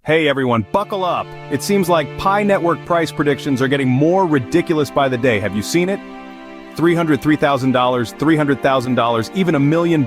Hey everyone, buckle up! It seems like Pi Network price predictions are getting more ridiculous by the day. Have you seen it? $303,000, $300,000, even $1 million.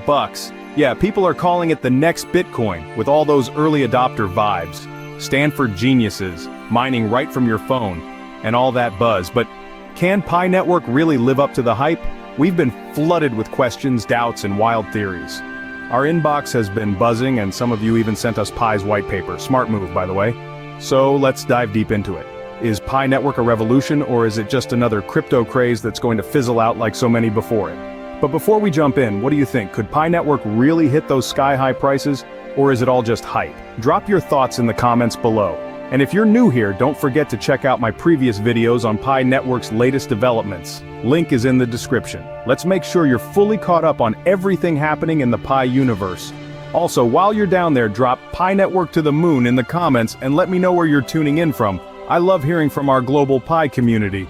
Yeah, people are calling it the next Bitcoin, with all those early adopter vibes. Stanford geniuses, mining right from your phone, and all that buzz. But can Pi Network really live up to the hype? We've been flooded with questions, doubts, and wild theories. Our inbox has been buzzing, and some of you even sent us Pi's white paper. Smart move, by the way. So let's dive deep into it. Is Pi Network a revolution, or is it just another crypto craze that's going to fizzle out like so many before it? But before we jump in, what do you think? Could Pi Network really hit those sky-high prices, or is it all just hype? Drop your thoughts in the comments below. And if you're new here, don't forget to check out my previous videos on Pi Network's latest developments. Link is in the description. Let's make sure you're fully caught up on everything happening in the Pi universe. Also, while you're down there, drop Pi Network to the moon in the comments and let me know where you're tuning in from. I love hearing from our global Pi community.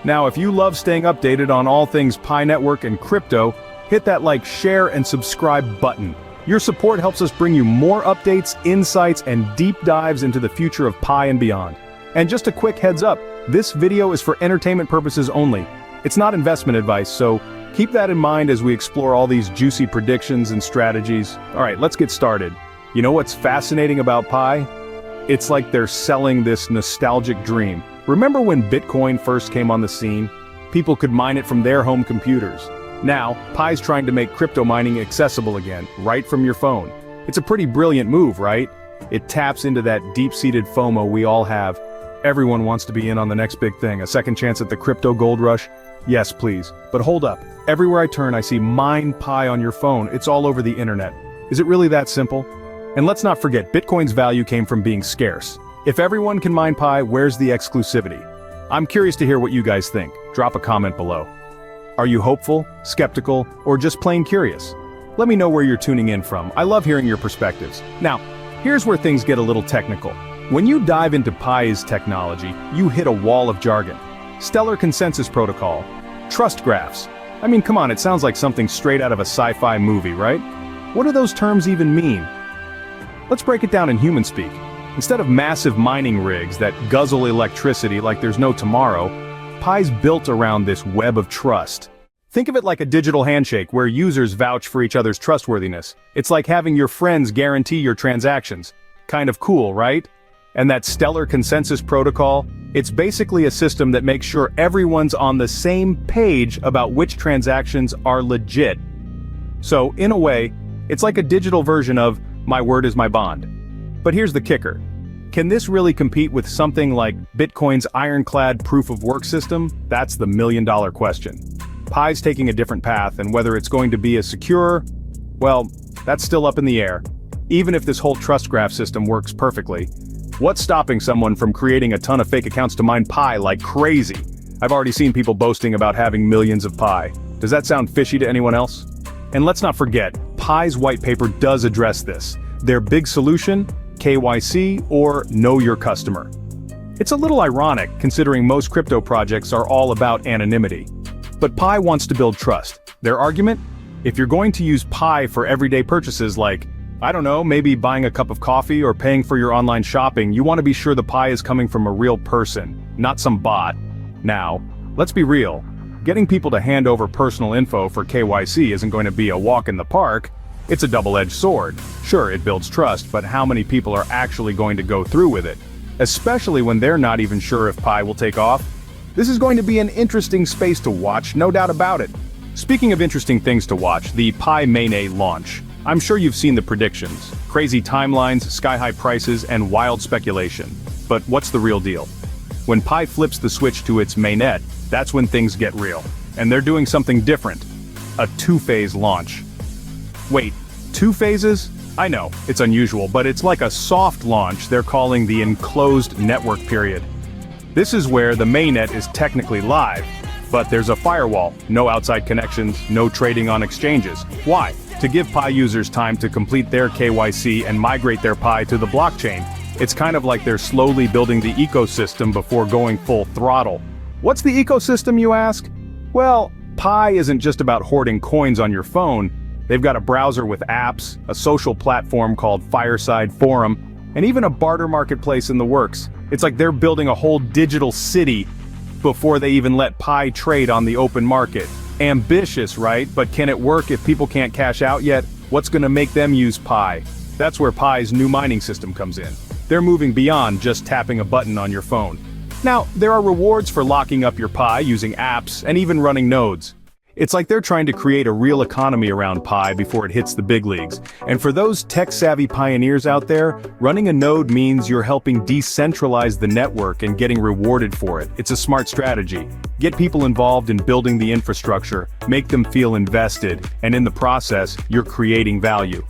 Now, if you love staying updated on all things Pi Network and crypto, hit that like, share, and subscribe button. Your support helps us bring you more updates, insights, and deep dives into the future of Pi and beyond. And just a quick heads up, this video is for entertainment purposes only. It's not investment advice, so keep that in mind as we explore all these juicy predictions and strategies. Alright, let's get started. You know what's fascinating about Pi? It's like they're selling this nostalgic dream. Remember when Bitcoin first came on the scene? People could mine it from their home computers. Now, Pi's trying to make crypto mining accessible again, right from your phone. It's a pretty brilliant move, right? It taps into that deep-seated FOMO we all have. Everyone wants to be in on the next big thing, a second chance at the crypto gold rush. Yes, please. But hold up. Everywhere I turn, I see Mine Pi on your phone. It's all over the internet. Is it really that simple? And let's not forget, Bitcoin's value came from being scarce. If everyone can mine Pi, where's the exclusivity? I'm curious to hear what you guys think. Drop a comment below. Are you hopeful, skeptical, or just plain curious? Let me know where you're tuning in from. I love hearing your perspectives. Now, here's where things get a little technical. When you dive into Pi's technology, you hit a wall of jargon. Stellar Consensus Protocol. Trust graphs. I mean, come on, it sounds like something straight out of a sci-fi movie, right? What do those terms even mean? Let's break it down in human speak. Instead of massive mining rigs that guzzle electricity like there's no tomorrow, Pi's built around this web of trust. Think of it like a digital handshake where users vouch for each other's trustworthiness. It's like having your friends guarantee your transactions. Kind of cool, right? And that Stellar Consensus Protocol, it's basically a system that makes sure everyone's on the same page about which transactions are legit. So, in a way, it's like a digital version of my word is my bond. But here's the kicker. Can this really compete with something like Bitcoin's ironclad proof-of-work system? That's the million-dollar question. Pi's taking a different path, and whether it's going to be as secure, well, that's still up in the air. Even if this whole trust graph system works perfectly, what's stopping someone from creating a ton of fake accounts to mine Pi like crazy? I've already seen people boasting about having millions of Pi. Does that sound fishy to anyone else? And let's not forget, Pi's white paper does address this. Their big solution? KYC, or Know Your Customer. It's a little ironic, considering most crypto projects are all about anonymity. But Pi wants to build trust. Their argument? If you're going to use Pi for everyday purchases like, I don't know, maybe buying a cup of coffee or paying for your online shopping, you want to be sure the Pi is coming from a real person, not some bot. Now, let's be real. Getting people to hand over personal info for KYC isn't going to be a walk in the park. It's a double-edged sword. Sure, it builds trust, but how many people are actually going to go through with it? Especially when they're not even sure if Pi will take off. This is going to be an interesting space to watch, no doubt about it. Speaking of interesting things to watch, the Pi Mainnet launch. I'm sure you've seen the predictions. Crazy timelines, sky-high prices, and wild speculation. But what's the real deal? When Pi flips the switch to its mainnet, that's when things get real. And they're doing something different. A two-phase launch. Wait, 2 phases? I know, it's unusual, but it's like a soft launch they're calling the enclosed network period. This is where the mainnet is technically live, but there's a firewall, no outside connections, no trading on exchanges. Why? To give Pi users time to complete their KYC and migrate their Pi to the blockchain. It's kind of like they're slowly building the ecosystem before going full throttle. What's the ecosystem, you ask? Well, Pi isn't just about hoarding coins on your phone. They've got a browser with apps, a social platform called Fireside Forum, and even a barter marketplace in the works. It's like they're building a whole digital city before they even let Pi trade on the open market. Ambitious, right? But can it work if people can't cash out yet? What's gonna make them use Pi? That's where Pi's new mining system comes in. They're moving beyond just tapping a button on your phone. Now, there are rewards for locking up your Pi using apps and even running nodes. It's like they're trying to create a real economy around Pi before it hits the big leagues. And for those tech-savvy pioneers out there, running a node means you're helping decentralize the network and getting rewarded for it. It's a smart strategy. Get people involved in building the infrastructure, make them feel invested, and in the process, you're creating value.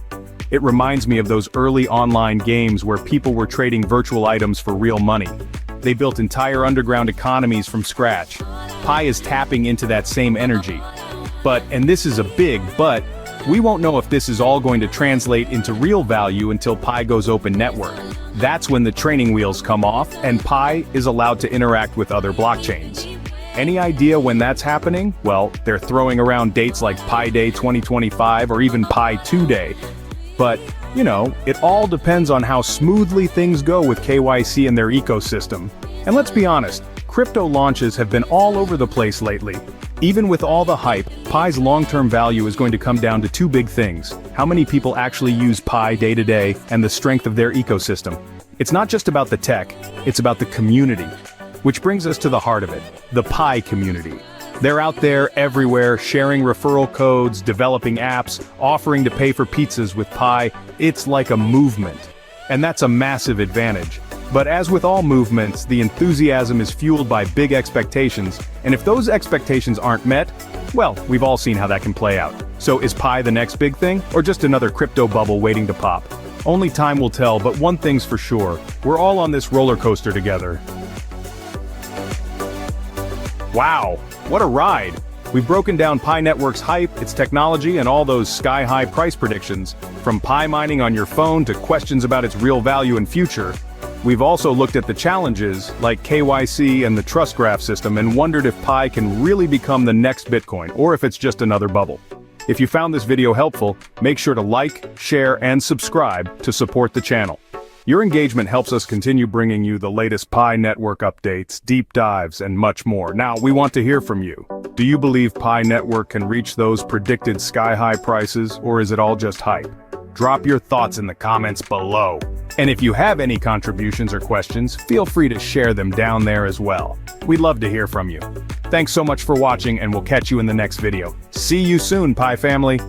It reminds me of those early online games where people were trading virtual items for real money. They built entire underground economies from scratch. Pi is tapping into that same energy. But, and this is a big but, we won't know if this is all going to translate into real value until Pi goes open network. That's when the training wheels come off and Pi is allowed to interact with other blockchains. Any idea when that's happening? Well, they're throwing around dates like Pi Day 2025 or even Pi 2 Day. But, you know, it all depends on how smoothly things go with KYC and their ecosystem. And let's be honest, crypto launches have been all over the place lately. Even with all the hype, Pi's long-term value is going to come down to two big things: how many people actually use Pi day to day, and the strength of their ecosystem. It's not just about the tech, it's about the community. Which brings us to the heart of it, the Pi community. They're out there everywhere, sharing referral codes, developing apps, offering to pay for pizzas with Pi. It's like a movement. And that's a massive advantage. But as with all movements, the enthusiasm is fueled by big expectations, and if those expectations aren't met, well, we've all seen how that can play out. So is Pi the next big thing, or just another crypto bubble waiting to pop? Only time will tell, but one thing's for sure, we're all on this roller coaster together. Wow, what a ride! We've broken down Pi Network's hype, its technology, and all those sky-high price predictions. From Pi mining on your phone to questions about its real value and future. We've also looked at the challenges, like KYC and the trust graph system, and wondered if Pi can really become the next Bitcoin, or if it's just another bubble. If you found this video helpful, make sure to like, share, and subscribe to support the channel. Your engagement helps us continue bringing you the latest Pi Network updates, deep dives, and much more. Now, we want to hear from you. Do you believe Pi Network can reach those predicted sky-high prices, or is it all just hype? Drop your thoughts in the comments below. And if you have any contributions or questions, feel free to share them down there as well. We'd love to hear from you. Thanks so much for watching, and we'll catch you in the next video. See you soon, Pi family!